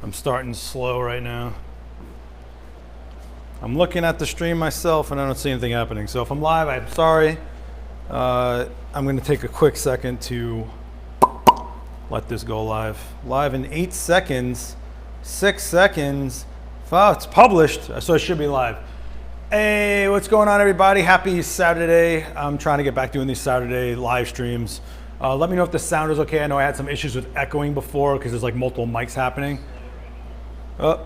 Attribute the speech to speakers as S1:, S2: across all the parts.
S1: I'm starting slow right now. I'm looking at the stream myself and I don't see anything happening. So if I'm live, I'm sorry. I'm going to take a quick second to let this go live. Live in 8 seconds, 6 seconds. Oh, it's published, so it should be live. Hey, what's going on, everybody? Happy Saturday. I'm trying to get back doing these Saturday live streams. Let me know if the sound is okay. I know I had some issues with echoing before because there's like multiple mics happening. Oh,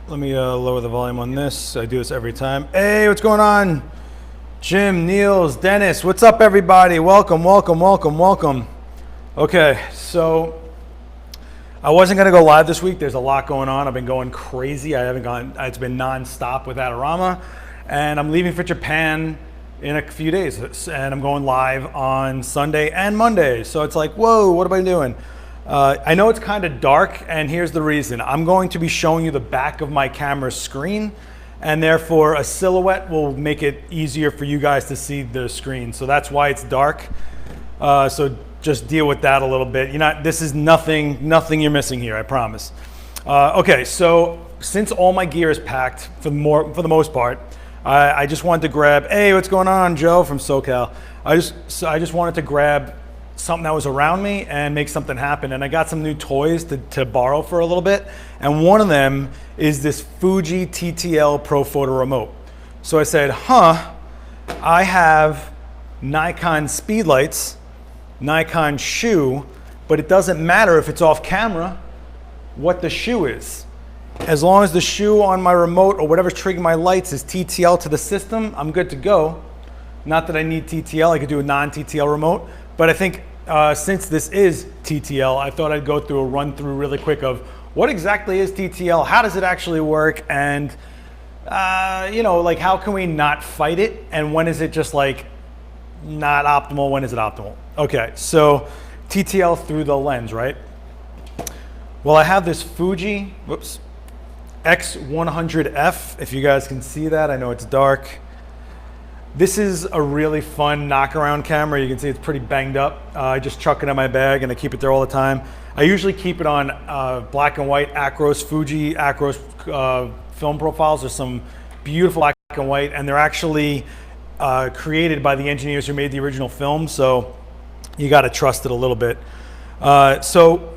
S1: let me lower the volume on this. I do this every time. Hey, what's going on? Jim, Niels, Dennis, what's up, everybody? Welcome, welcome, welcome, welcome. Okay, so I wasn't gonna go live this week. There's a lot going on. I've been going crazy. It's been non-stop with Adorama, and I'm leaving for Japan in a few days, and I'm going live on Sunday and Monday. So it's like, whoa, what am I doing? I know it's kind of dark, and here's the reason. I'm going to be showing you the back of my camera screen, and therefore a silhouette will make it easier for you guys to see the screen. So that's why it's dark. So just deal with that a little bit. This is nothing you're missing here, I promise. Okay, so since all my gear is packed for the most part, I just wanted to grab, hey, what's going on, Joe from SoCal? I just wanted to grab something that was around me and make something happen. And I got some new toys to borrow for a little bit. And one of them is this Fuji TTL Pro Photo Remote. So I said, I have Nikon speedlights, Nikon shoe, but it doesn't matter if it's off camera what the shoe is. As long as the shoe on my remote or whatever's triggering my lights is TTL to the system, I'm good to go. Not that I need TTL, I could do a non-TTL remote, but I think since this is TTL, I thought I'd go through a run through really quick of what exactly is TTL, how does it actually work, and like how can we not fight it, and when is it just like not optimal, when is it optimal? Okay, so TTL through the lens, right? Well, I have this Fuji, X100F, if you guys can see that. I know it's dark. This is a really fun knockaround camera. You can see it's pretty banged up. I just chuck it in my bag and I keep it there all the time. I usually keep it on black and white Fuji Acros film profiles. There's some beautiful black and white, and they're actually created by the engineers who made the original film, so you got to trust it a little bit. So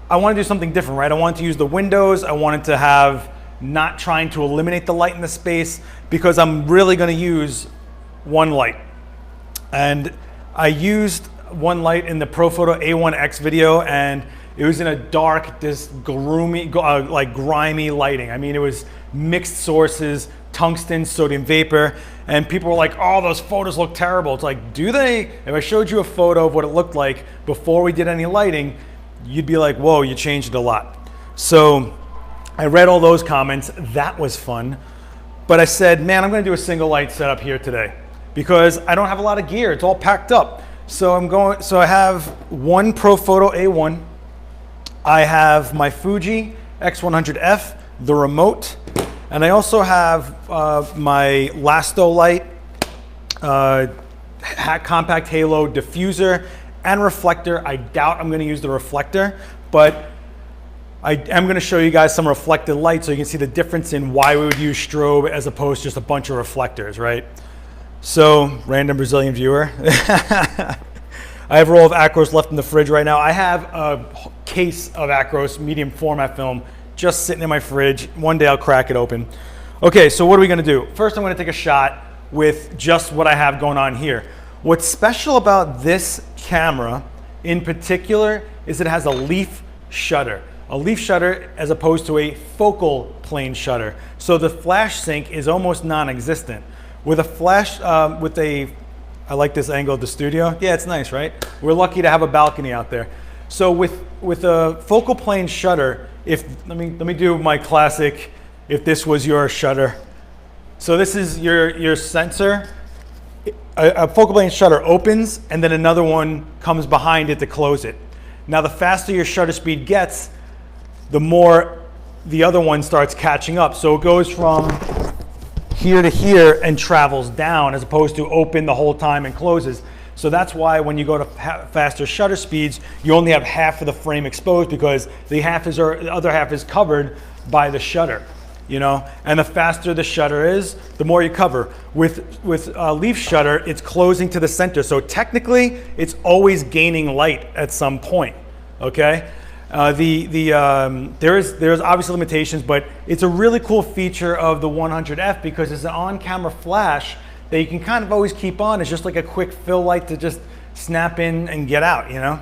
S1: I want to do something different, right? I wanted to use the windows. I wanted to have not trying to eliminate the light in the space because I'm really going to use one light. And I used one light in the ProPhoto A1X video, and it was in a dark, this gloomy, like grimy lighting. I mean, it was mixed sources, tungsten, sodium vapor, and people were like, oh, those photos look terrible. It's like, do they? If I showed you a photo of what it looked like before we did any lighting, you'd be like, whoa, you changed it a lot. So I read all those comments. That was fun. But I said, man, I'm going to do a single light setup here today because I don't have a lot of gear. It's all packed up. So I have one ProPhoto A1. I have my Fuji X100F, the remote, and I also have my Lasto light, compact halo diffuser, and reflector. I doubt I'm going to use the reflector, but I am going to show you guys some reflected light so you can see the difference in why we would use strobe as opposed to just a bunch of reflectors, right? So, random Brazilian viewer. I have a roll of Acros left in the fridge right now. I have a case of Acros medium format film just sitting in my fridge. One day I'll crack it open. Okay, so what are we going to do? First, I'm going to take a shot with just what I have going on here. What's special about this camera in particular is it has a leaf shutter. A leaf shutter as opposed to a focal plane shutter. So the flash sync is almost non-existent. With a flash, I like this angle of the studio. Yeah, it's nice, right? We're lucky to have a balcony out there. So with a focal plane shutter, let me do my classic, if this was your shutter. So this is your sensor. A focal plane shutter opens and then another one comes behind it to close it. Now the faster your shutter speed gets, the more the other one starts catching up. So it goes from here to here and travels down as opposed to open the whole time and closes. So that's why when you go to faster shutter speeds, you only have half of the frame exposed because the other half is covered by the shutter, you know? And the faster the shutter is, the more you cover. With leaf shutter, it's closing to the center. So technically, it's always gaining light at some point, okay? There's obviously limitations, but it's a really cool feature of the 100F because it's an on-camera flash that you can kind of always keep on. It's just like a quick fill light to just snap in and get out, you know?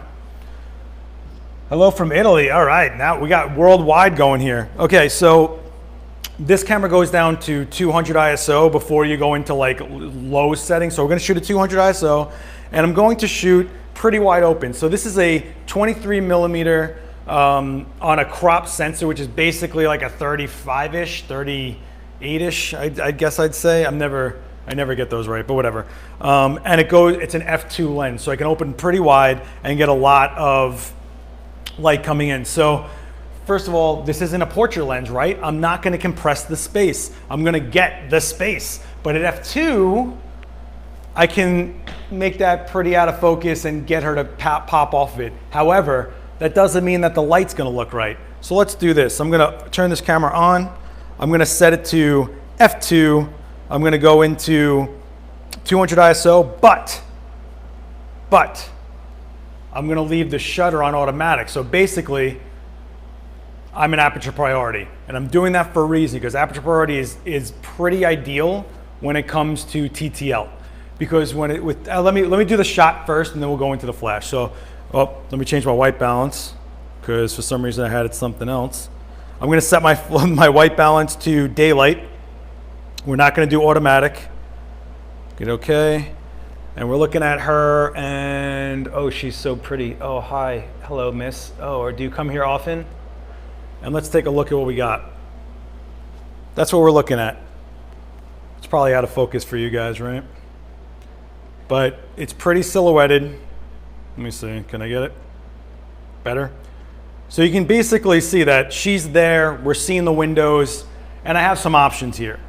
S1: Hello from Italy. All right, now we got worldwide going here. Okay, so this camera goes down to 200 ISO before you go into like low settings. So we're gonna shoot at 200 ISO, and I'm going to shoot pretty wide open. So this is a 23 millimeter on a crop sensor, which is basically like a 35-ish, 38-ish, I guess I'd say. I never get those right, but whatever. And it's an f2 lens, so I can open pretty wide and get a lot of light coming in. So first of all, this isn't a portrait lens, right? I'm not gonna compress the space. I'm gonna get the space. But at f2, I can make that pretty out of focus and get her to pop off of it. However, that doesn't mean that the light's gonna look right. So let's do this. I'm gonna turn this camera on. I'm gonna set it to f2. I'm gonna go into 200 ISO, but I'm gonna leave the shutter on automatic. So basically, I'm an aperture priority, and I'm doing that for a reason, because aperture priority is pretty ideal when it comes to TTL. Because when let me do the shot first, and then we'll go into the flash. So, let me change my white balance, because for some reason I had it something else. I'm gonna set my white balance to daylight. We're not gonna do automatic. Get okay. And we're looking at her, and oh, she's so pretty. Oh, hi, hello, miss. Oh, or do you come here often? And let's take a look at what we got. That's what we're looking at. It's probably out of focus for you guys, right? But it's pretty silhouetted. Let me see, can I get it? Better? So you can basically see that she's there, we're seeing the windows, and I have some options here.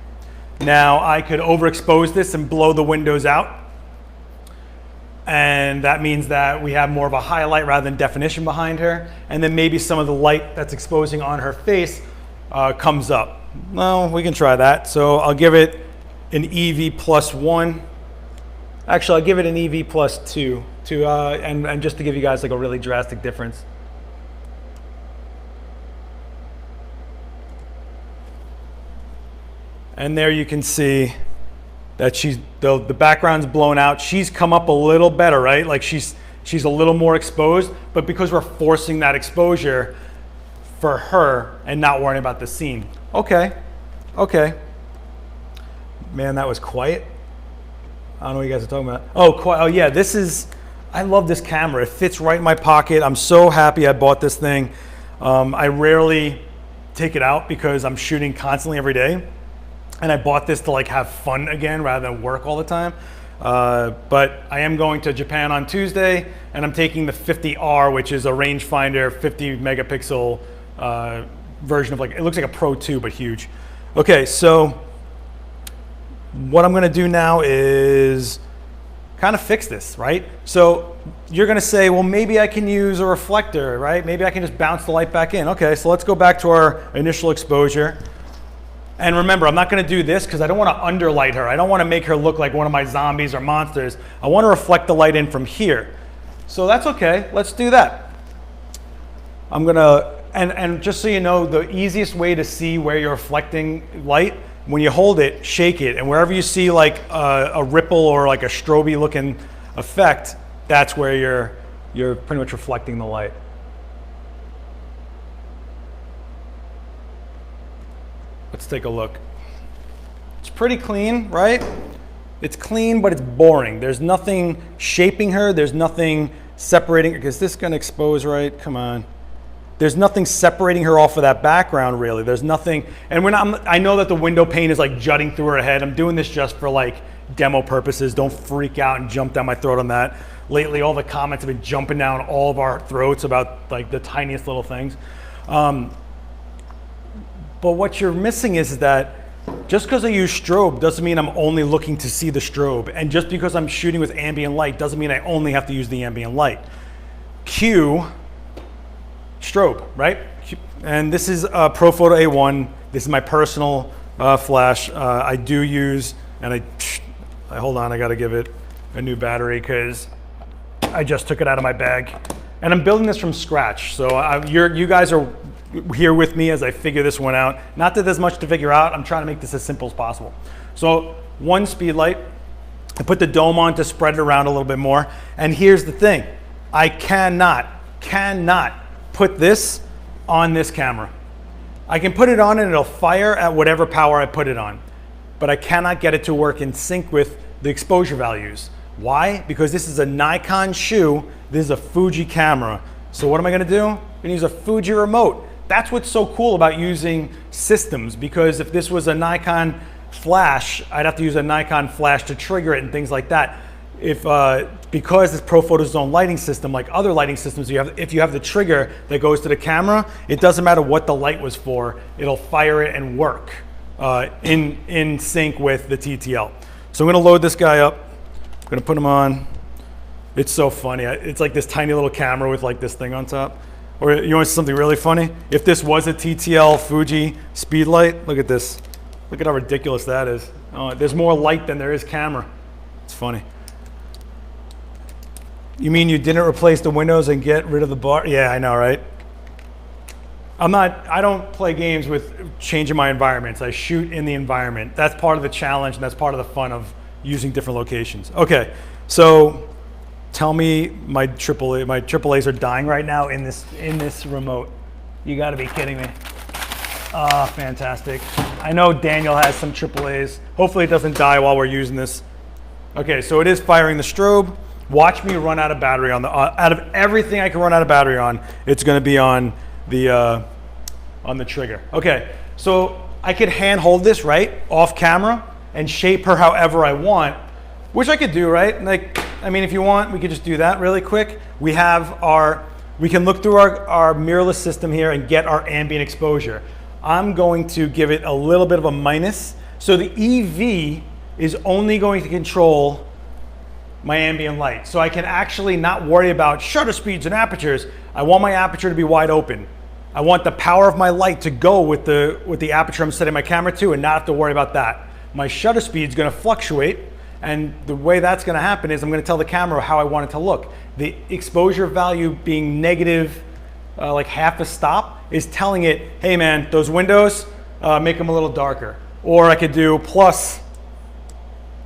S1: Now, I could overexpose this and blow the windows out. And that means that we have more of a highlight rather than definition behind her. And then maybe some of the light that's exposing on her face comes up. Well, we can try that. So I'll give it an EV +1. Actually, I'll give it an EV +2 and just to give you guys like a really drastic difference. And there you can see that the background's blown out. She's come up a little better, right? Like she's a little more exposed, but because we're forcing that exposure for her and not worrying about the scene. Okay. Man, that was quiet. I don't know what you guys are talking about. Oh yeah, I love this camera. It fits right in my pocket. I'm so happy I bought this thing. I rarely take it out because I'm shooting constantly every day. And I bought this to like have fun again rather than work all the time. But I am going to Japan on Tuesday, and I'm taking the 50R, which is a rangefinder 50 megapixel version of it looks like a Pro 2, but huge. Okay, so what I'm gonna do now is kind of fix this, right? So you're gonna say, well, maybe I can use a reflector, right? Maybe I can just bounce the light back in. Okay, so let's go back to our initial exposure. And remember, I'm not gonna do this because I don't wanna underlight her. I don't wanna make her look like one of my zombies or monsters. I wanna reflect the light in from here. So that's okay, let's do that. I'm gonna, and just so you know, the easiest way to see where you're reflecting light, when you hold it, shake it, and wherever you see like a ripple or like a strobe looking effect, that's where you're pretty much reflecting the light. Let's take a look. It's pretty clean, right? It's clean, but it's boring. There's nothing shaping her. There's nothing separating her. Is this gonna expose right? Come on. There's nothing separating her off of that background, really. There's nothing, and I know that the window pane is like jutting through her head. I'm doing this just for like demo purposes. Don't freak out and jump down my throat on that. Lately, all the comments have been jumping down all of our throats about like the tiniest little things. But what you're missing is that just because I use strobe doesn't mean I'm only looking to see the strobe. And just because I'm shooting with ambient light doesn't mean I only have to use the ambient light. Q, strobe, right? And this is ProPhoto A1. This is my personal flash. I do use, and hold on, I gotta give it a new battery because I just took it out of my bag. And I'm building this from scratch. So you guys are here with me as I figure this one out. Not that there's much to figure out. I'm trying to make this as simple as possible. So one speed light, I put the dome on to spread it around a little bit more. And here's the thing. I cannot put this on this camera. I can put it on and it'll fire at whatever power I put it on. But I cannot get it to work in sync with the exposure values. Why? Because this is a Nikon shoe. This is a Fuji camera. So what am I gonna do? I'm gonna use a Fuji remote. That's what's so cool about using systems, because if this was a Nikon flash, I'd have to use a Nikon flash to trigger it and things like that. Because it's ProPhoto's own lighting system, like other lighting systems, if you have the trigger that goes to the camera, it doesn't matter what the light was for, it'll fire it and work in sync with the TTL. So I'm gonna load this guy up. I'm gonna put him on. It's so funny. It's like this tiny little camera with like this thing on top. Or you want something really funny? If this was a TTL Fuji speed light, look at this. Look at how ridiculous that is. Oh, there's more light than there is camera. It's funny. You mean you didn't replace the windows and get rid of the bar? Yeah, I know, right? I don't play games with changing my environments. I shoot in the environment. That's part of the challenge and that's part of the fun of using different locations. Okay, so tell me my AAAs are dying right now in this remote. You gotta be kidding me. Ah, fantastic. I know Daniel has some AAAs. Hopefully it doesn't die while we're using this. Okay, so it is firing the strobe. Watch me run out of battery on out of everything I can run out of battery on, it's gonna be on the trigger. Okay, so I could hand hold this, right, off camera and shape her however I want, which I could do, right? Like, I mean, if you want, we could just do that really quick. We can look through our mirrorless system here and get our ambient exposure. I'm going to give it a little bit of a minus. So the EV is only going to control my ambient light. So I can actually not worry about shutter speeds and apertures. I want my aperture to be wide open. I want the power of my light to go with the aperture I'm setting my camera to and not have to worry about that. My shutter speed is going to fluctuate, and the way that's going to happen is I'm going to tell the camera how I want it to look. The exposure value being negative, like half a stop, is telling it, hey man, those windows, make them a little darker. Or I could do plus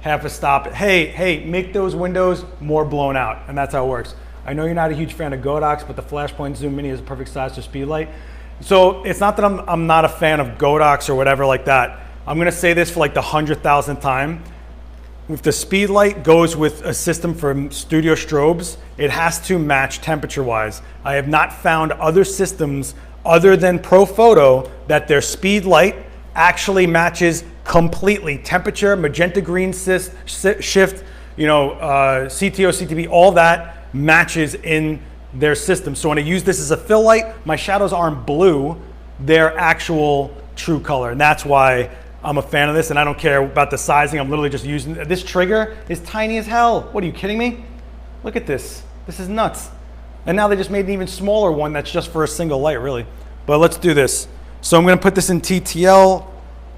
S1: half a stop. Hey, make those windows more blown out, and that's how it works. I know you're not a huge fan of Godox, but the Flashpoint Zoom Mini is a perfect size for speed light. So it's not that I'm not a fan of Godox or whatever like that. I'm gonna say this for like the 100,000th time. If the speed light goes with a system for studio strobes, it has to match temperature-wise. I have not found other systems other than ProPhoto that their speed light actually matches completely. Temperature, magenta green shift, you know, CTO, CTB, all that matches in their system. So when I use this as a fill light, my shadows aren't blue, they're actual true color. And that's why I'm a fan of this, and I don't care about the sizing. I'm literally just using, this trigger is tiny as hell. What, are you kidding me? Look at this. This is nuts. And now they just made an even smaller one that's just for a single light, really. But let's do this. So I'm gonna put this in TTL.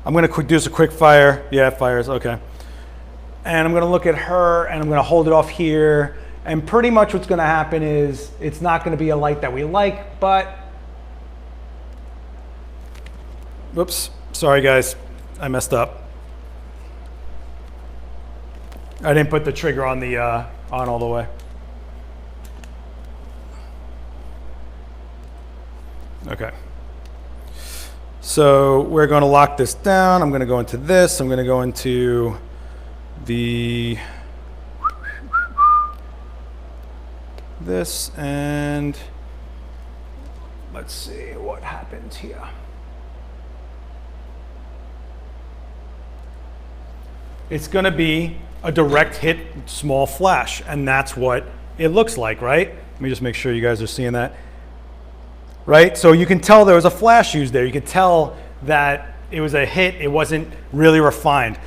S1: I'm gonna do this a quick fire. Yeah, it fires, okay. And I'm gonna look at her, and I'm gonna hold it off here. And pretty much what's gonna happen is, it's not gonna be a light that we like, but, whoops, sorry guys. I messed up. I didn't put the trigger on the on all the way. Okay. So we're going to lock this down. I'm going to go into this. I'm going to go into this, and let's see what happens here. It's gonna be a direct hit small flash, and that's what it looks like, right? Let me just make sure you guys are seeing that. Right, so you can tell there was a flash used there. You can tell that it was a hit. It wasn't really refined.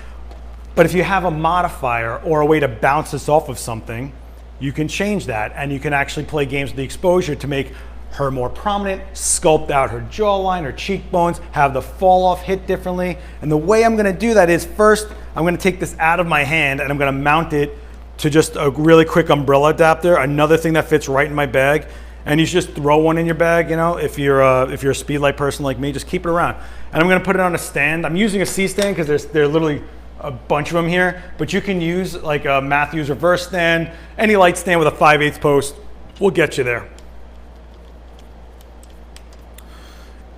S1: But if you have a modifier or a way to bounce this off of something, you can change that, and you can actually play games with the exposure to make her more prominent, sculpt out her jawline, her cheekbones, have the fall off hit differently. And the way I'm gonna do that is, first, I'm gonna take this out of my hand and I'm gonna mount it to just a really quick umbrella adapter, another thing that fits right in my bag. And you should just throw one in your bag, you know, if you're a speed light person like me, just keep it around. And I'm gonna put it on a stand. I'm using a C-stand because there are literally a bunch of them here, but you can use like a Matthews reverse stand, any light stand with a 5/8 post will get you there.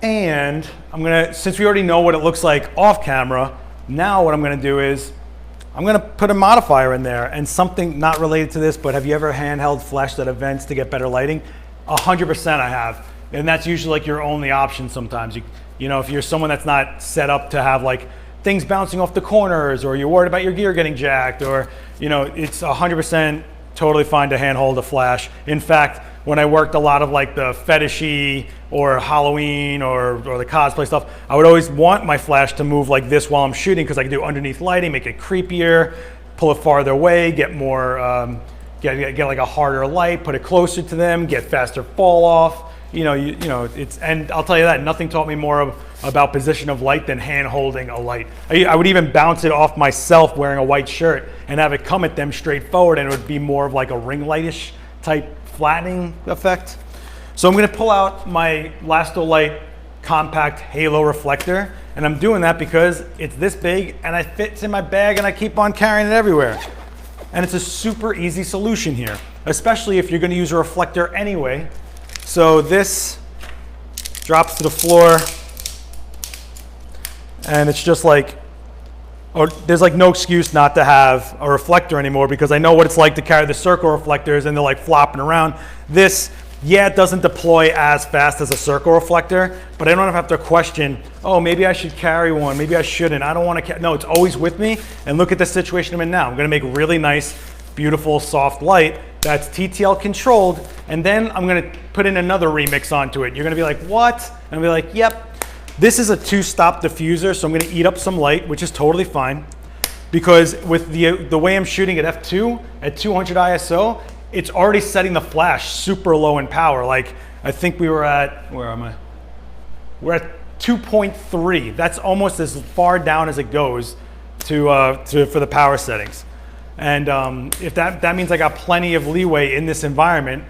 S1: And I'm gonna, since we already know what it looks like off camera, now what I'm gonna do is I'm gonna put a modifier in there, and something not related to this, but have you ever handheld flashed at events to get better lighting? 100% I have. And that's usually like your only option sometimes. You know, if you're someone that's not set up to have like things bouncing off the corners, or you're worried about your gear getting jacked, or, you know, it's 100% totally fine to handhold a flash. In fact, when I worked a lot of like the fetishy or Halloween or the cosplay stuff, I would always want my flash to move like this while I'm shooting, because I can do underneath lighting, make it creepier, pull it farther away, get more, get like a harder light, put it closer to them, get faster fall off. You know, it's, and I'll tell you that, nothing taught me more about position of light than hand holding a light. I would even bounce it off myself wearing a white shirt and have it come at them straight forward, and it would be more of like a ring lightish type flattening effect. So I'm gonna pull out my Lastolite compact halo reflector, and I'm doing that because it's this big and it fits in my bag and I keep on carrying it everywhere. And it's a super easy solution here, especially if you're gonna use a reflector anyway. So this drops to the floor, and it's just like, or there's like no excuse not to have a reflector anymore, because I know what it's like to carry the circle reflectors and they're like flopping around. This, yeah, it doesn't deploy as fast as a circle reflector, but I don't have to question, oh, maybe I should carry one, maybe I shouldn't, I don't want to no, it's always with me. And look at the situation I'm in now. I'm gonna make really nice, beautiful, soft light that's TTL controlled, and then I'm gonna put in another remix onto it. You're gonna be like, what? And I'll be like, yep. This is a 2-stop diffuser, so I'm gonna eat up some light, which is totally fine, because with the way I'm shooting at f2, at 200 ISO, it's already setting the flash super low in power. Like, I think we were at, where am I? We're at 2.3. That's almost as far down as it goes for the power settings. And if that means I got plenty of leeway in this environment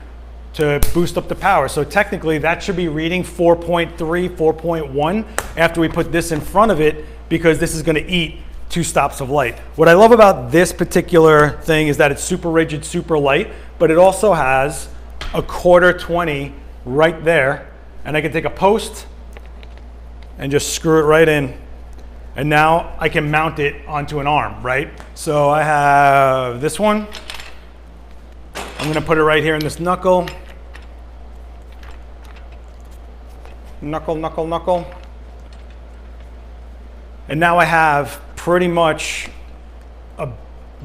S1: to boost up the power. So technically that should be reading 4.3, 4.1 after we put this in front of it, because this is gonna eat 2 stops of light. What I love about this particular thing is that it's super rigid, super light, but it also has a 1/4-20 right there. And I can take a post and just screw it right in. And now I can mount it onto an arm, right? So I have this one. I'm gonna put it right here in this knuckle. Knuckle, knuckle, knuckle. And now I have pretty much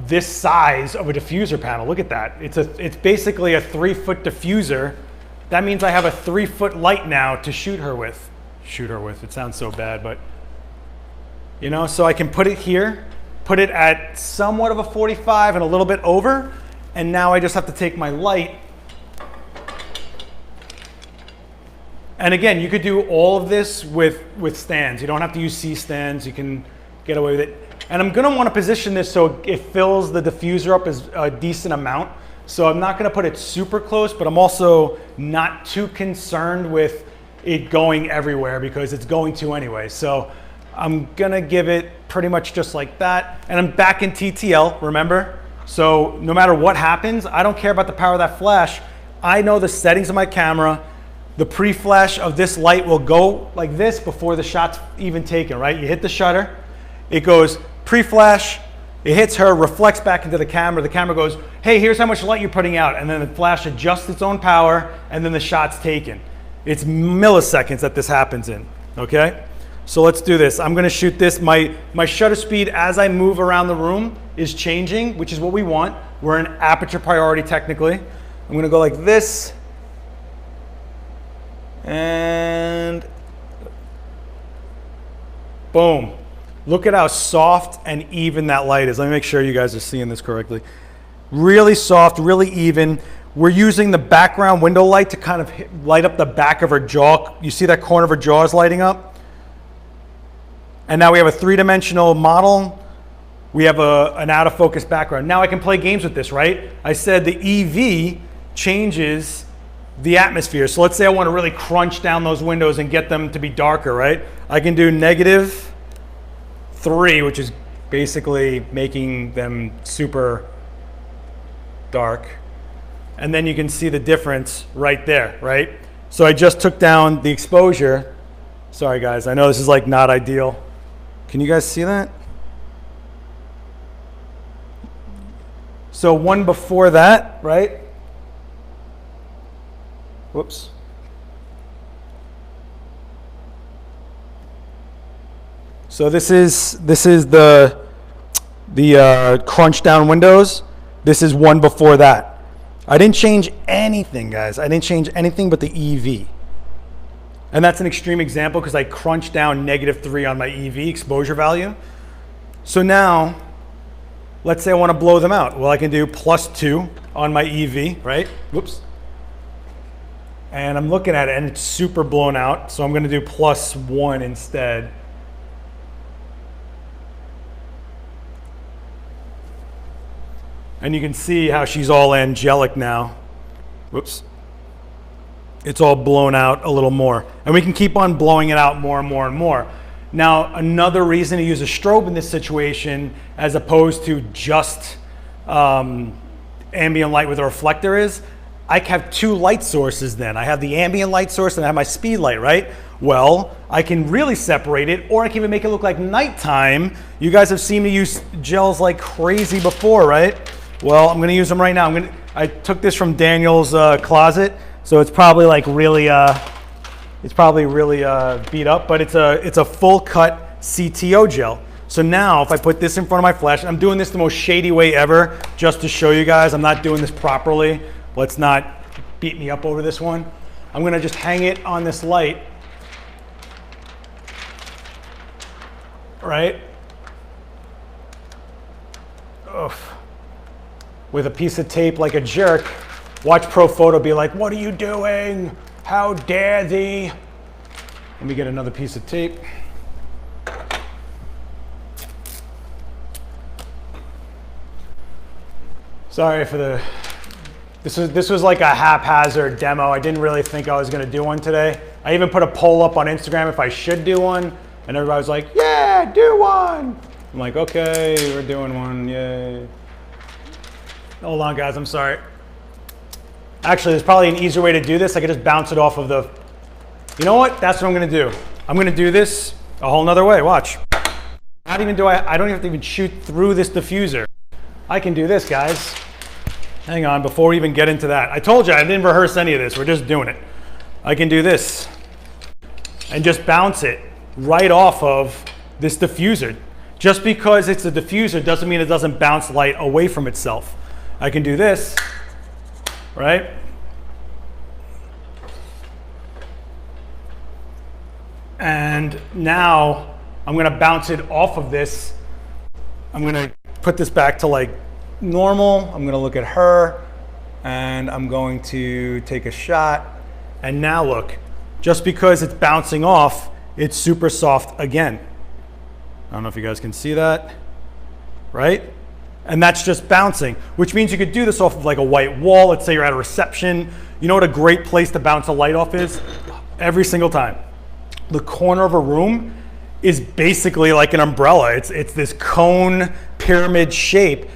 S1: this size of a diffuser panel. Look at that. It's basically a 3-foot diffuser. That means I have a 3-foot light now to shoot her with. Shoot her with, it sounds so bad, but you know, so I can put it here, put it at somewhat of a 45 and a little bit over, and now I just have to take my light. And again, you could do all of this with stands. You don't have to use C-stands, you can get away with it. And I'm gonna wanna position this so it fills the diffuser up as a decent amount. So I'm not gonna put it super close, but I'm also not too concerned with it going everywhere, because it's going to anyway. So I'm gonna give it pretty much just like that. And I'm back in TTL, remember? So no matter what happens, I don't care about the power of that flash. I know the settings of my camera. The pre-flash of this light will go like this before the shot's even taken, right? You hit the shutter, it goes pre-flash, it hits her, reflects back into the camera goes, hey, here's how much light you're putting out, and then the flash adjusts its own power, and then the shot's taken. It's milliseconds that this happens in, okay? So let's do this. I'm gonna shoot this. My shutter speed as I move around the room is changing, which is what we want. We're in aperture priority technically. I'm gonna go like this, and Boom. Look at how soft and even that light is. Let me make sure you guys are seeing this correctly. Really soft, really even. We're using the background window light to kind of light up the back of her jaw. You see that corner of her jaw is lighting up? And now we have a three-dimensional model. We have an out of focus background. Now I can play games with this, right? I said the EV changes the atmosphere. So let's say I want to really crunch down those windows and get them to be darker, right? I can do -3, which is basically making them super dark. And then you can see the difference right there, right? So I just took down the exposure. Sorry guys, I know this is like not ideal. Can you guys see that? So one before that, right? Whoops. So this is the crunch down windows. This is one before that. I didn't change anything, guys. I didn't change anything but the EV. And that's an extreme example because I crunched down -3 on my EV exposure value. So now, let's say I want to blow them out. Well, I can do +2 on my EV, right? Whoops. And I'm looking at it and it's super blown out. So I'm going to do +1 instead. And you can see how she's all angelic now. Whoops. It's all blown out a little more. And we can keep on blowing it out more and more and more. Now, another reason to use a strobe in this situation as opposed to just ambient light with a reflector is I have 2 light sources then. I have the ambient light source and I have my speed light, right? Well, I can really separate it, or I can even make it look like nighttime. You guys have seen me use gels like crazy before, right? Well, I'm gonna use them right now. I took this from Daniel's closet, so it's probably like really, beat up, but it's a full cut CTO gel. So now if I put this in front of my flash, I'm doing this the most shady way ever, just to show you guys I'm not doing this properly. Let's not beat me up over this one. I'm gonna just hang it on this light, right? Oof. With a piece of tape like a jerk. Watch Pro Photo be like, what are you doing? How dare thee? Let me get another piece of tape. Sorry for the, this was like a haphazard demo. I didn't really think I was gonna do one today. I even put a poll up on Instagram if I should do one, and everybody was like, yeah, do one. I'm like, okay, we're doing one, yay. Hold on, guys, I'm sorry. Actually, there's probably an easier way to do this. I could just bounce it off of the, you know what? That's what I'm gonna do. I'm gonna do this a whole nother way, watch. I don't have to even shoot through this diffuser. I can do this, guys. Hang on, before we even get into that. I told you I didn't rehearse any of this, we're just doing it. I can do this and just bounce it right off of this diffuser. Just because it's a diffuser doesn't mean it doesn't bounce light away from itself. I can do this, right? And now I'm gonna bounce it off of this. I'm gonna put this back to like normal. I'm gonna look at her and I'm going to take a shot. And now look, just because it's bouncing off, it's super soft again. I don't know if you guys can see that, right? And that's just bouncing, which means you could do this off of like a white wall. Let's say you're at a reception. You know what a great place to bounce a light off is? Every single time. The corner of a room is basically like an umbrella. It's this cone pyramid shape.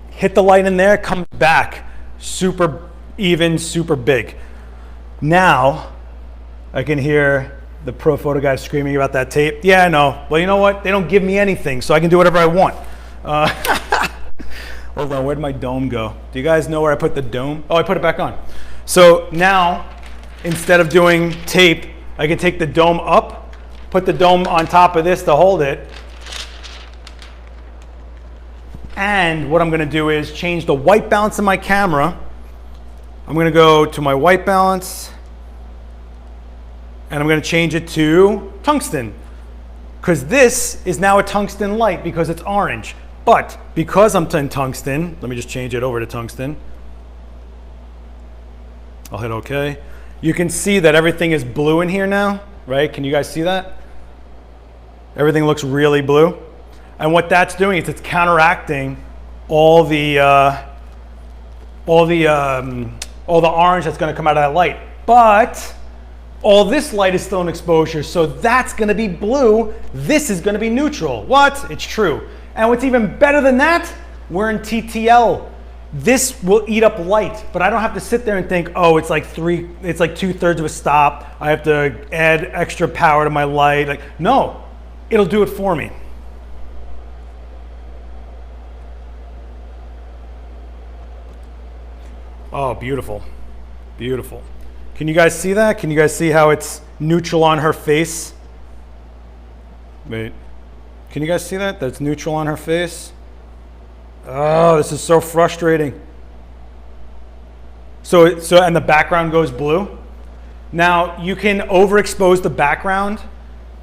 S1: Hit the light in there, it comes back. Super even, super big. Now, I can hear the Pro Photo guys screaming about that tape. Yeah, I know. Well, you know what? They don't give me anything, so I can do whatever I want. Hold on, where'd my dome go? Do you guys know where I put the dome? Oh, I put it back on. So now, instead of doing tape, I can take the dome up, put the dome on top of this to hold it. And what I'm gonna do is change the white balance of my camera. I'm gonna go to my white balance, and I'm gonna change it to tungsten. because this is now a tungsten light because it's orange. But because I'm in tungsten, let me just change it over to tungsten. I'll hit OK. You can see that everything is blue in here now, right? Can you guys see that? Everything looks really blue. And what that's doing is it's counteracting all the orange that's going to come out of that light. But all this light is still in exposure, so that's going to be blue. This is going to be neutral. What? It's true. And what's even better than that, we're in TTL. This will eat up light, but I don't have to sit there and think, oh, it's like 2/3 of a stop. I have to add extra power to my light. Like, no, it'll do it for me. Oh, beautiful, beautiful. Can you guys see that? Can you guys see how it's neutral on her face? Wait, can you guys see that? That's neutral on her face. Oh, this is so frustrating. So and the background goes blue. Now you can overexpose the background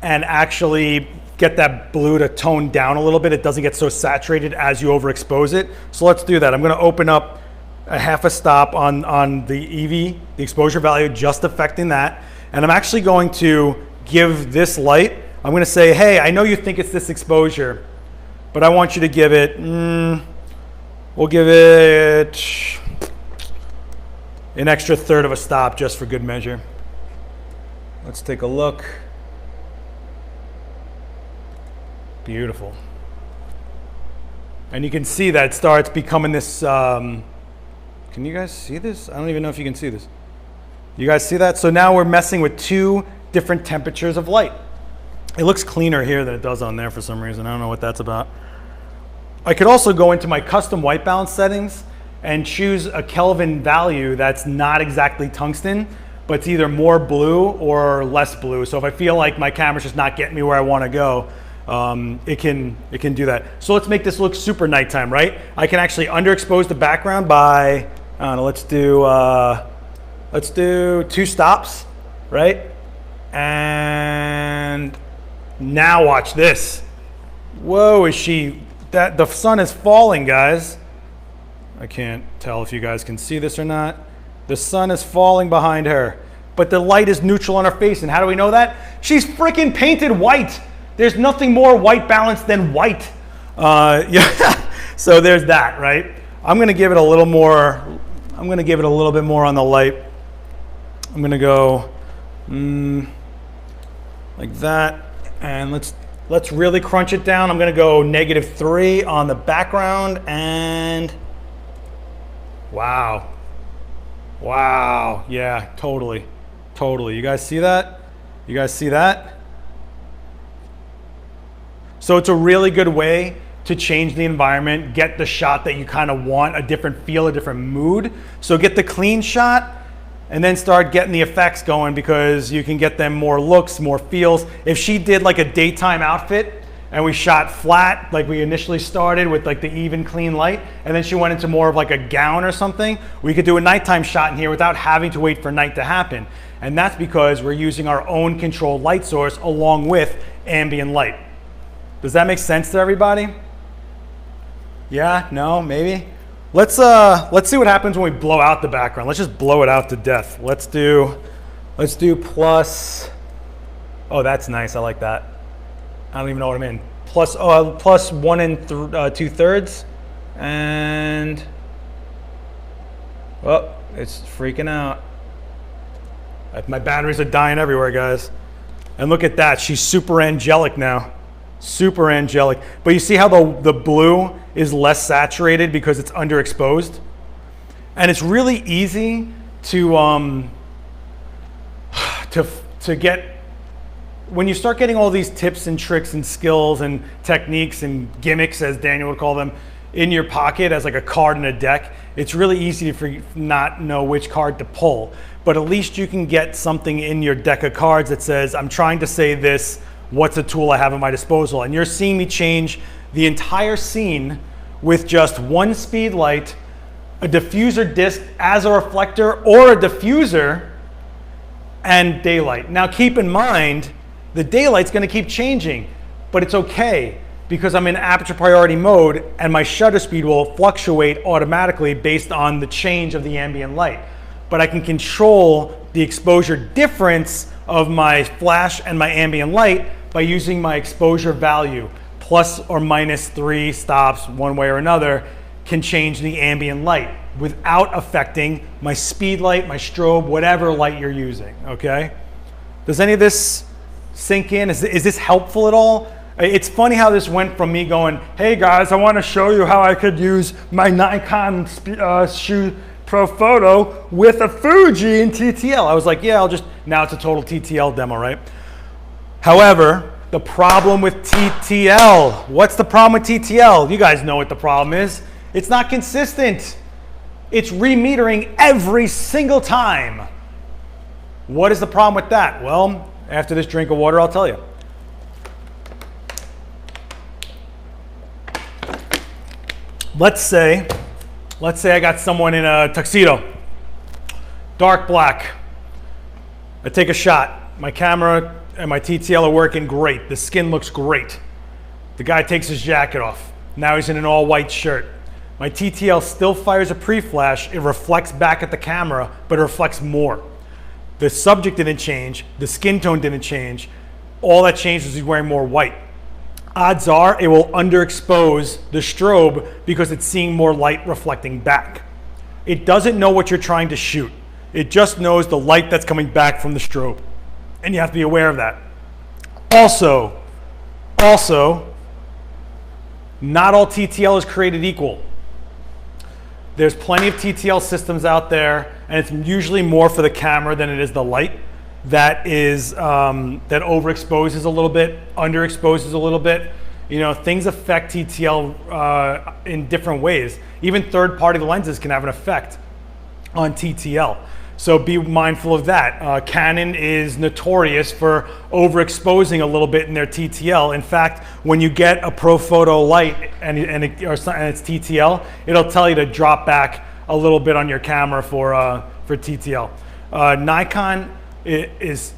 S1: and actually get that blue to tone down a little bit. It doesn't get so saturated as you overexpose it. So let's do that. I'm going to open up a half a stop on the EV, the exposure value, just affecting that. And I'm actually going to give this light, I'm going to say, hey, I know you think it's this exposure, but I want you to give it, we'll give it an extra 1/3 of a stop just for good measure. Let's take a look. Beautiful. And you can see that it starts becoming this, can you guys see this? I don't even know if you can see this. You guys see that? So now we're messing with 2 different temperatures of light. It looks cleaner here than it does on there for some reason. I don't know what that's about. I could also go into my custom white balance settings and choose a Kelvin value that's not exactly tungsten, but it's either more blue or less blue. So if I feel like my camera's just not getting me where I want to go, it can do that. So let's make this look super nighttime, right? I can actually underexpose the background by, I don't know, let's do 2 stops, right? And now watch this. Whoa, the sun is falling, guys. I can't tell if you guys can see this or not. The sun is falling behind her, but the light is neutral on her face. And how do we know that? She's freaking painted white. There's nothing more white balance than white. Yeah. So there's that, right? I'm gonna give it a little more. I'm gonna give it a little bit more on the light. I'm gonna go like that, and let's really crunch it down. I'm gonna go -3 on the background, and wow, yeah, totally. You guys see that? You guys see that? So it's a really good way to change the environment, get the shot that you kind of want, a different feel, a different mood. So get the clean shot and then start getting the effects going, because you can get them more looks, more feels. If she did like a daytime outfit and we shot flat, like we initially started with like the even clean light, and then she went into more of like a gown or something, we could do a nighttime shot in here without having to wait for night to happen. And that's because we're using our own controlled light source along with ambient light. Does that make sense to everybody? Yeah, no, maybe? Let's see what happens when we blow out the background. Let's just blow it out to death. Let's do plus, oh, that's nice, I like that. I don't even know what I'm in. Plus 1 2/3, and, oh, it's freaking out. My batteries are dying everywhere, guys. And look at that, she's super angelic now. Super angelic. But you see how the blue is less saturated because it's underexposed? And it's really easy to get, when you start getting all these tips and tricks and skills and techniques and gimmicks, as Daniel would call them, in your pocket as like a card in a deck, it's really easy to not know which card to pull. But at least you can get something in your deck of cards that says, I'm trying to say this, what's a tool I have at my disposal? And you're seeing me change the entire scene with just 1 speed light, a diffuser disc as a reflector, or a diffuser, and daylight. Now keep in mind, the daylight's gonna keep changing. but it's okay because I'm in aperture priority mode and my shutter speed will fluctuate automatically based on the change of the ambient light. But I can control the exposure difference of my flash and my ambient light by using my exposure value. Plus or minus 3 stops one way or another can change the ambient light without affecting my speed light, my strobe, whatever light you're using, okay? Does any of this sink in? Is this helpful at all? It's funny how this went from me going, hey guys, I want to show you how I could use my Nikon Pro Photo with a Fuji in TTL. I was like, yeah, now it's a total TTL demo, right? However, the problem with TTL, what's the problem with TTL? You guys know what the problem is. It's not consistent. It's remetering every single time. What is the problem with that? Well, after this drink of water, I'll tell you. Let's say I got someone in a tuxedo, dark black. I take a shot. My camera and my TTL are working great. The skin looks great. The guy takes his jacket off. Now he's in an all white shirt. My TTL still fires a pre-flash. It reflects back at the camera, but it reflects more. The subject didn't change. The skin tone didn't change. All that changed was he's wearing more white. Odds are it will underexpose the strobe because it's seeing more light reflecting back. It doesn't know what you're trying to shoot. It just knows the light that's coming back from the strobe. And you have to be aware of that. Also, not all TTL is created equal. There's plenty of TTL systems out there, and it's usually more for the camera than it is the light. That overexposes a little bit, underexposes a little bit. You know, things affect TTL in different ways. Even third-party lenses can have an effect on TTL. So be mindful of that. Canon is notorious for overexposing a little bit in their TTL. In fact, when you get a ProPhoto light and it's TTL, it'll tell you to drop back a little bit on your camera for TTL. Nikon is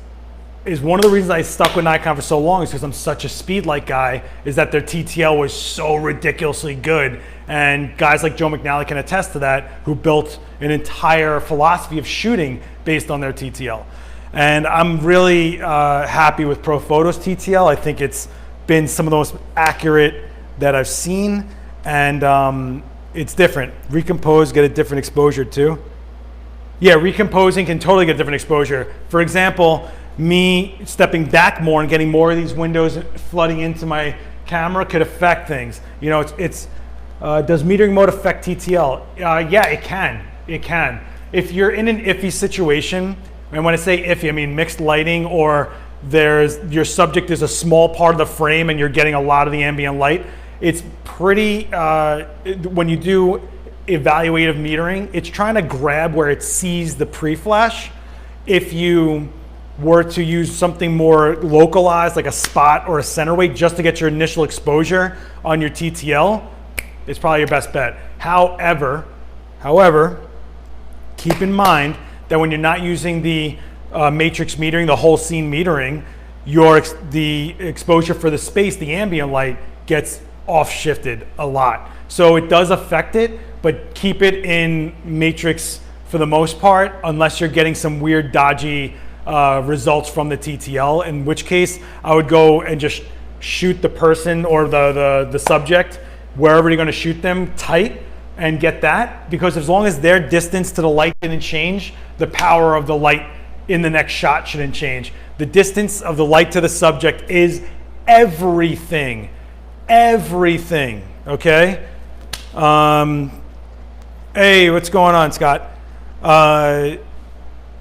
S1: one of the reasons I stuck with Nikon for so long is because I'm such a speedlight guy, is that their TTL was so ridiculously good. And guys like Joe McNally can attest to that, who built an entire philosophy of shooting based on their TTL. And I'm really happy with ProPhoto's TTL. I think it's been some of the most accurate that I've seen. And it's different. Recompose, get a different exposure too. Yeah, recomposing can totally get different exposure. For example, me stepping back more and getting more of these windows flooding into my camera could affect things. You know, does metering mode affect TTL? Yeah, it can. It can. If you're in an iffy situation, and when I say iffy, I mean mixed lighting, or your subject is a small part of the frame and you're getting a lot of the ambient light, it's pretty, when you do evaluative metering, it's trying to grab where it sees the pre-flash. If you were to use something more localized, like a spot or a center weight, just to get your initial exposure on your TTL, it's probably your best bet. However, keep in mind that when you're not using the matrix metering, the whole scene metering, the exposure for the space, the ambient light, gets off shifted a lot. So it does affect it, but keep it in matrix for the most part, unless you're getting some weird dodgy results from the TTL, in which case I would go and just shoot the person or the subject wherever you're going to shoot them tight and get that, because as long as their distance to the light didn't change, the power of the light in the next shot shouldn't change. The distance of the light to the subject is everything, okay? Hey, what's going on, Scott?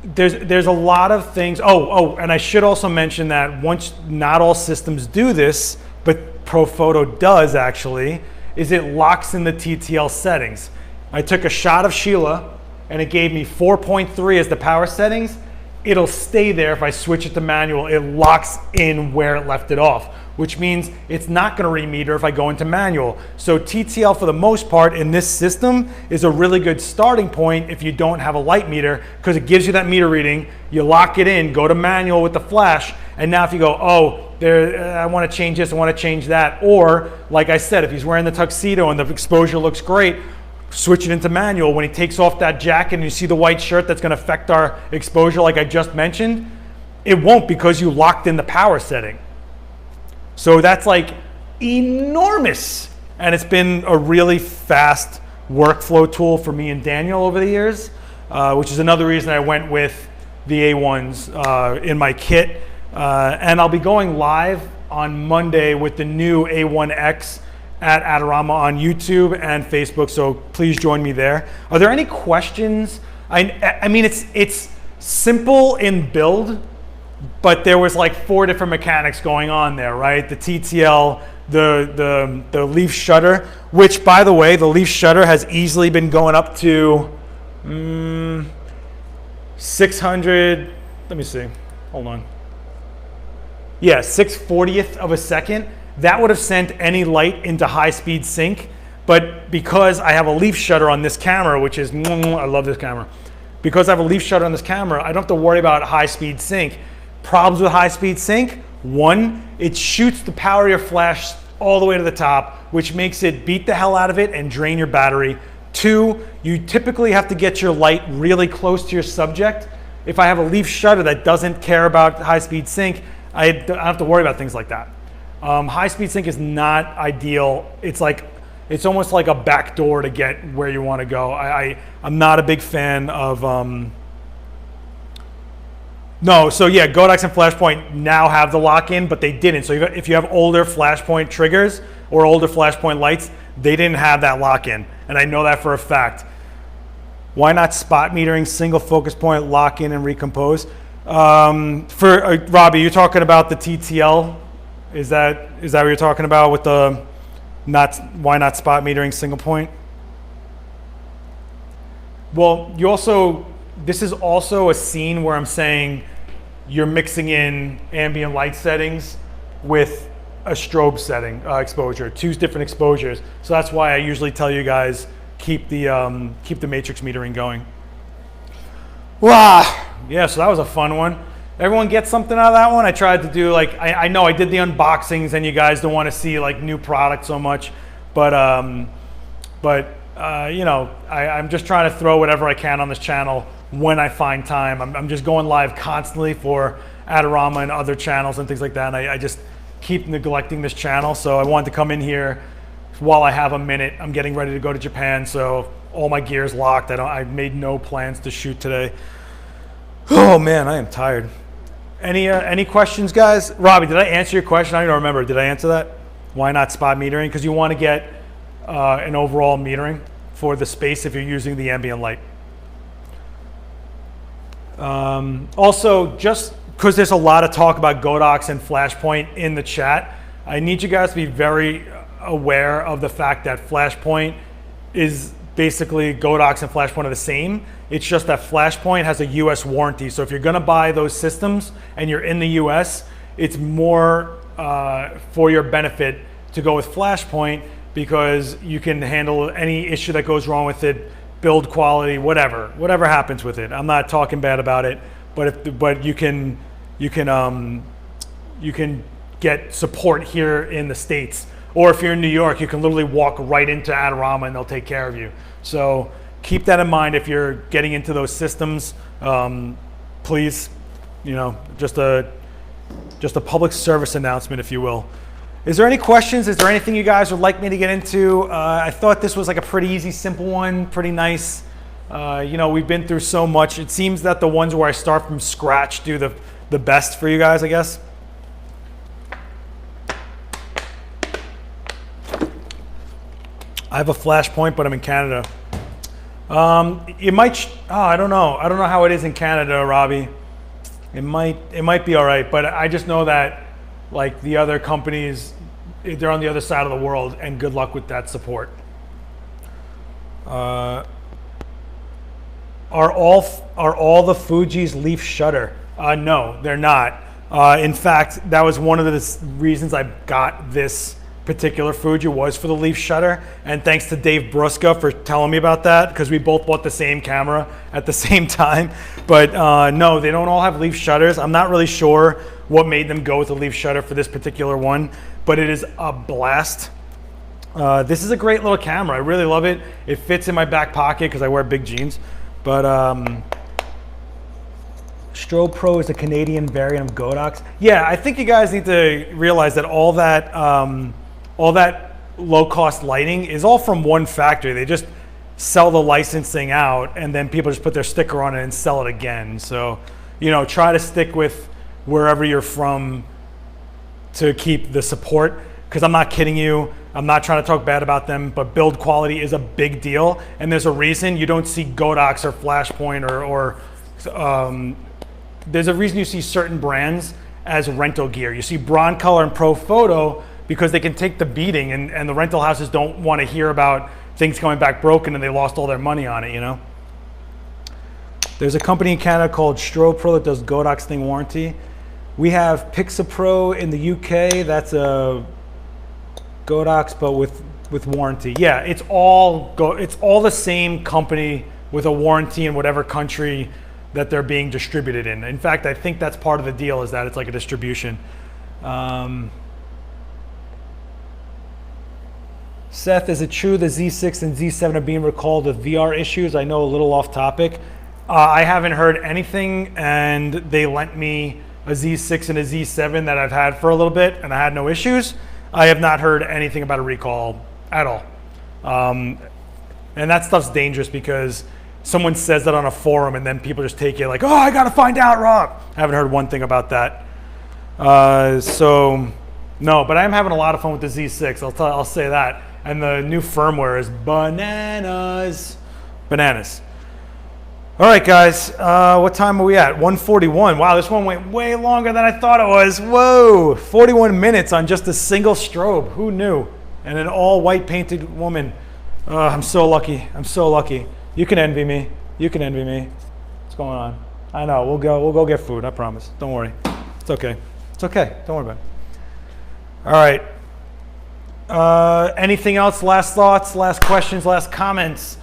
S1: There's a lot of things. Oh, and I should also mention that not all systems do this, but ProPhoto does actually, is it locks in the TTL settings. I took a shot of Sheila and it gave me 4.3 as the power settings. It'll stay there if I switch it to manual. It locks in where it left it off, which means it's not gonna remeter if I go into manual. So TTL for the most part in this system is a really good starting point if you don't have a light meter, because it gives you that meter reading, you lock it in, go to manual with the flash, and now if you go, oh, I wanna change this, I wanna change that, or like I said, if he's wearing the tuxedo and the exposure looks great, switch it into manual. When he takes off that jacket and you see the white shirt that's gonna affect our exposure like I just mentioned, it won't, because you locked in the power setting. So that's like enormous. And it's been a really fast workflow tool for me and Daniel over the years, which is another reason I went with the A1s in my kit. And I'll be going live on Monday with the new A1X at Adorama on YouTube and Facebook, so please join me there. Are there any questions? I mean, it's simple in build, but there was like 4 different mechanics going on there, right? The TTL, the leaf shutter, which by the way, the leaf shutter has easily been going up to 600, let me see, hold on. Yeah, 6/40th of a second. That would have sent any light into high-speed sync, but because I have a leaf shutter on this camera, which is, I love this camera. Because I have a leaf shutter on this camera, I don't have to worry about high-speed sync. Problems with high-speed sync: 1, it shoots the power of your flash all the way to the top, which makes it beat the hell out of it and drain your battery. 2, you typically have to get your light really close to your subject. If I have a leaf shutter that doesn't care about high-speed sync, I don't have to worry about things like that. High-speed sync is not ideal. It's almost like a back door to get where you want to go. I'm not a big fan of. No, so yeah, Godox and Flashpoint now have the lock-in, but they didn't. So if you have older Flashpoint triggers or older Flashpoint lights, they didn't have that lock-in, and I know that for a fact. Why not spot metering, single focus point, lock-in, and recompose? Robbie, you're talking about the TTL. Is that what you're talking about with the why not spot metering single point? Well, this is also a scene where I'm saying you're mixing in ambient light settings with a strobe setting exposure, 2 different exposures. So that's why I usually tell you guys keep the matrix metering going. Wow, yeah, so that was a fun one. Everyone get something out of that one? I tried to do I know I did the unboxings and you guys don't want to see like new product so much, but you know, I'm just trying to throw whatever I can on this channel when I find time. I'm just going live constantly for Adorama and other channels and things like that, and I just keep neglecting this channel. So I wanted to come in here while I have a minute. I'm getting ready to go to Japan, so all my gear's locked. I made no plans to shoot today. Oh man, I am tired. Any questions, guys? Robbie, did I answer your question? I don't remember. Did I answer that? Why not spot metering? Because you want to get an overall metering for the space if you're using the ambient light. Also, just because there's a lot of talk about Godox and Flashpoint in the chat, I need you guys to be very aware of the fact that Flashpoint is basically Godox and Flashpoint are the same. It's just that Flashpoint has a US warranty. So if you're gonna buy those systems and you're in the US, it's more for your benefit to go with Flashpoint, because you can handle any issue that goes wrong with it, build quality, whatever happens with it. I'm not talking bad about it, but you can get support here in the States. Or if you're in New York, you can literally walk right into Adorama and they'll take care of you. So keep that in mind if you're getting into those systems. Please, you know, just a public service announcement, if you will. Is there any questions? Is there anything you guys would like me to get into? I thought this was like a pretty easy, simple one, pretty nice. You know, we've been through so much. It seems that the ones where I start from scratch do the best for you guys, I guess. I have a Flashpoint, but I'm in Canada. It might, I don't know. I don't know how it is in Canada, Robbie. It might be all right, but I just know that like the other companies, they're on the other side of the world, and good luck with that support. Are all the Fuji's leaf shutter? No, they're not. In fact, that was one of the reasons I got this particular Fuji, was for the leaf shutter. And thanks to Dave Brusca for telling me about that, because we both bought the same camera at the same time. But no, they don't all have leaf shutters. I'm not really sure what made them go with a leaf shutter for this particular one, but it is a blast. This is a great little camera. I really love it. It fits in my back pocket because I wear big jeans. But Strobe Pro is a Canadian variant of Godox. Yeah, I think you guys need to realize that all that low-cost lighting is all from one factory. They just sell the licensing out, and then people just put their sticker on it and sell it again. So, you know, try to stick with wherever you're from to keep the support, because I'm not kidding you. I'm not trying to talk bad about them, but build quality is a big deal, and there's a reason you don't see Godox or Flashpoint or there's a reason you see certain brands as rental gear. You see Broncolor and Pro Photo because they can take the beating, and the rental houses don't want to hear about things coming back broken and they lost all their money on it, you know? There's a company in Canada called Strobe Pro that does Godox thing warranty. We have Pixapro in the UK. That's a Godox, but with warranty. Yeah, it's all the same company with a warranty in whatever country that they're being distributed in. In fact, I think that's part of the deal, is that it's like a distribution. Seth, is it true the Z6 and Z7 are being recalled with VR issues? I know a little off topic. I haven't heard anything, and they lent me a Z6 and a Z7 that I've had for a little bit, and I had no issues. I have not heard anything about a recall at all. And that stuff's dangerous because someone says that on a forum and then people just take it like, oh, I gotta find out, Rob. I haven't heard one thing about that. So no, but I am having a lot of fun with the Z6. I'll say that. And the new firmware is bananas. Bananas. All right, guys, what time are we at? 1:41. Wow, this one went way longer than I thought it was. Whoa, 41 minutes on just a single strobe. Who knew? And an all white painted woman. I'm so lucky. I'm so lucky. You can envy me. You can envy me. What's going on? I know. We'll go get food. I promise. Don't worry. It's okay. It's okay. Don't worry about it. All right. Anything else? Last thoughts? Last questions? Last comments?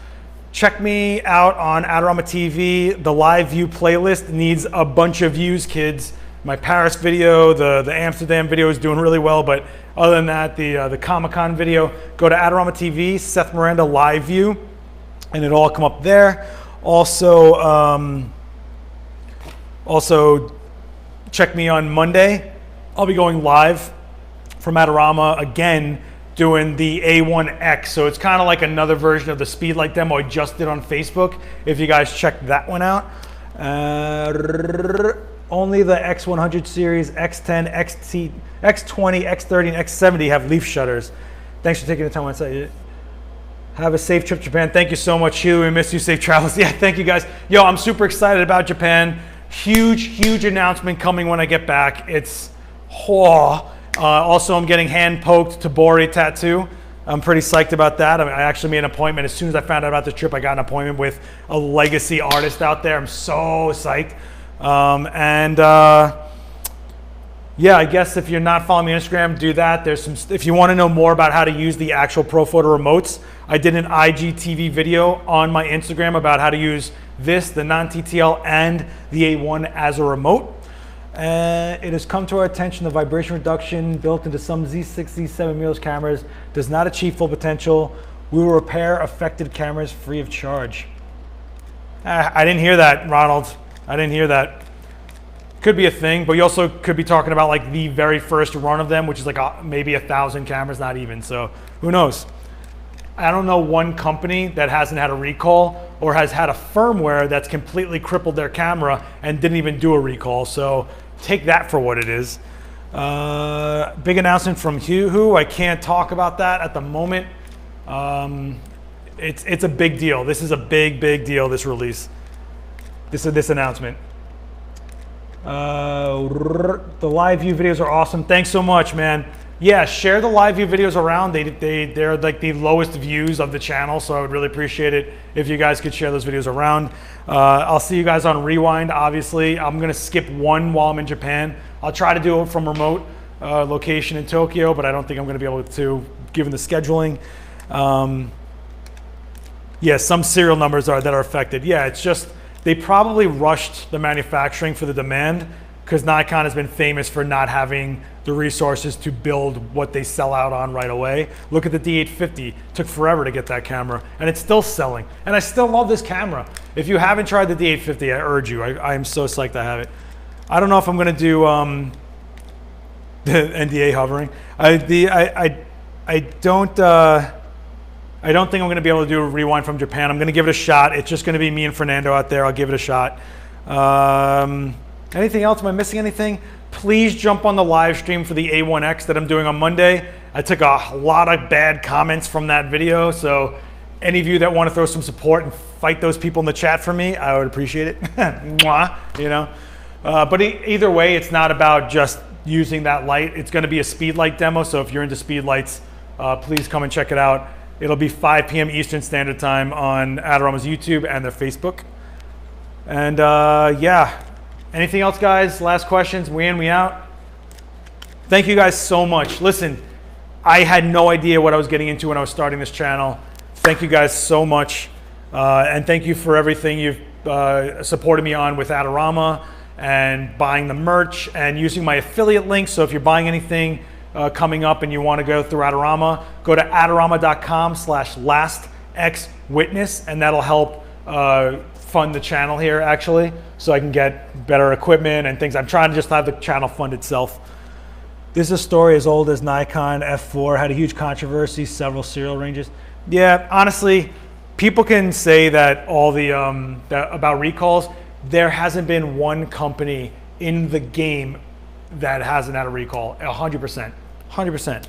S1: Check me out on Adorama TV. The live view playlist needs a bunch of views, kids. My Paris video, the Amsterdam video is doing really well, but other than that, the Comic-Con video, go to Adorama TV, Seth Miranda live view, and it'll all come up there. Also, check me on Monday. I'll be going live from Adorama again, doing the A1X. So it's kind of like another version of the Speedlight demo I just did on Facebook, if you guys check that one out. Only the X100 series, X10, X20, X30, and X70 have leaf shutters. Thanks for taking the time on site. Have a safe trip to Japan. Thank you so much, Hugh. We miss you. Safe travels. Yeah, thank you guys. Yo, I'm super excited about Japan. Huge announcement coming when I get back. It's also, I'm getting hand poked Tabori tattoo. I'm pretty psyched about that. I actually made an appointment. As soon as I found out about the trip, I got an appointment with a legacy artist out there. I'm so psyched. Yeah, I guess if you're not following me on Instagram, do that. There's some. If you want to know more about how to use the actual ProPhoto remotes, I did an IGTV video on my Instagram about how to use this, the non-TTL, and the A1 as a remote. It has come to our attention the vibration reduction built into some Z6, Z7 mirrorless cameras does not achieve full potential. We will repair affected cameras free of charge. I didn't hear that, Ronald. I didn't hear that. Could be a thing, but you also could be talking about like the very first run of them, which is like maybe 1,000 cameras, not even. So who knows? I don't know one company that hasn't had a recall or has had a firmware that's completely crippled their camera and didn't even do a recall. So take that for what it is. Big announcement from Hugh. I can't talk about that at the moment. It's a big deal. This is a big deal, this release. This announcement. The live view videos are awesome. Thanks so much, man. Yeah, share the live view videos around. They're like the lowest views of the channel, so I would really appreciate it if you guys could share those videos around. I'll see you guys on Rewind, obviously. I'm gonna skip one while I'm in Japan. I'll try to do it from remote location in Tokyo, but I don't think I'm gonna be able to, given the scheduling. Yeah, some serial numbers that are affected. Yeah, it's just, they probably rushed the manufacturing for the demand, because Nikon has been famous for not having the resources to build what they sell out on right away. Look at the D850, took forever to get that camera, and it's still selling. And I still love this camera. If you haven't tried the D850, I urge you. I am so psyched to have it. I don't know if I'm gonna do the NDA hovering. I don't think I'm gonna be able to do a rewind from Japan. I'm gonna give it a shot. It's just gonna be me and Fernando out there. I'll give it a shot. Anything else? Am I missing anything? Please jump on the live stream for the A1X that I'm doing on Monday. I took a lot of bad comments from that video, so any of you that want to throw some support and fight those people in the chat for me, I would appreciate it. Mwah, you know. But either way, it's not about just using that light. It's going to be a speed light demo, so if you're into speed lights, please come and check it out. It'll be 5 p.m. Eastern Standard Time on Adorama's YouTube and their Facebook. And yeah. Anything else, guys? Last questions? We in, we out? Thank you guys so much. Listen, I had no idea what I was getting into when I was starting this channel. Thank you guys so much. And thank you for everything you've supported me on with Adorama and buying the merch and using my affiliate link. So if you're buying anything coming up and you want to go through Adorama, go to adorama.com/lastxwitness, and that'll help fund the channel here, actually, so I can get better equipment and things. I'm trying to just have the channel fund itself. This is a story as old as Nikon F4, had a huge controversy, several serial ranges. Yeah, honestly, people can say that all the about recalls. There hasn't been one company in the game that hasn't had a recall. 100%, 100%.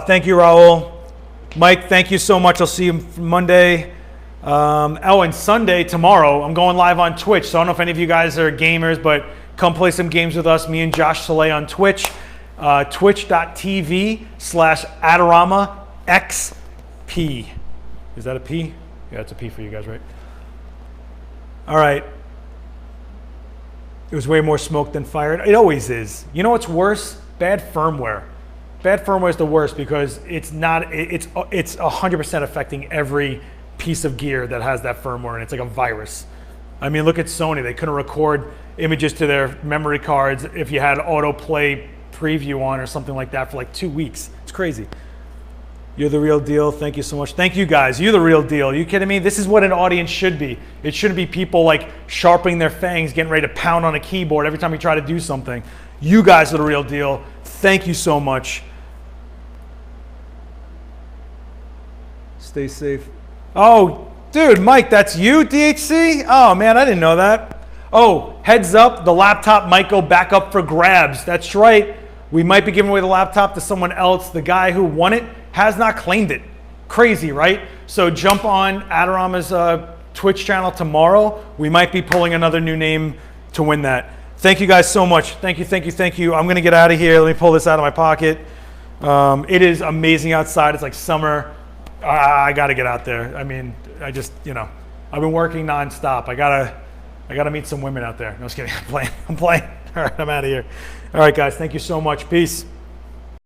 S1: Thank you, Raul. Mike, thank you so much. I'll see you Monday. Oh, and Sunday, tomorrow, I'm going live on Twitch. So I don't know if any of you guys are gamers, but come play some games with us, me and Josh Soleil on Twitch. Twitch.tv/AdoramaXP. Is that a P? Yeah, it's a P for you guys, right? All right. It was way more smoke than fire. It always is. You know what's worse? Bad firmware. Bad firmware is the worst because it's 100% affecting every piece of gear that has that firmware, and it's like a virus. I mean, look at Sony. They couldn't record images to their memory cards if you had autoplay preview on or something like that for like 2 weeks. It's crazy. You're the real deal. Thank you so much. Thank you guys. You're the real deal. Are you kidding me? This is what an audience should be. It shouldn't be people like sharpening their fangs, getting ready to pound on a keyboard every time you try to do something. You guys are the real deal. Thank you so much. Stay safe. Oh, dude, Mike, that's you, DHC? Oh, man, I didn't know that. Oh, heads up, the laptop might go back up for grabs. That's right. We might be giving away the laptop to someone else. The guy who won it has not claimed it. Crazy, right? So jump on Adorama's Twitch channel tomorrow. We might be pulling another new name to win that. Thank you guys so much. Thank you, thank you, thank you. I'm going to get out of here. Let me pull this out of my pocket. It is amazing outside. It's like summer. I got to get out there. I mean, I just, you know, I've been working nonstop. I gotta meet some women out there. No, just kidding. I'm playing. All right, I'm out of here. All right, guys. Thank you so much. Peace.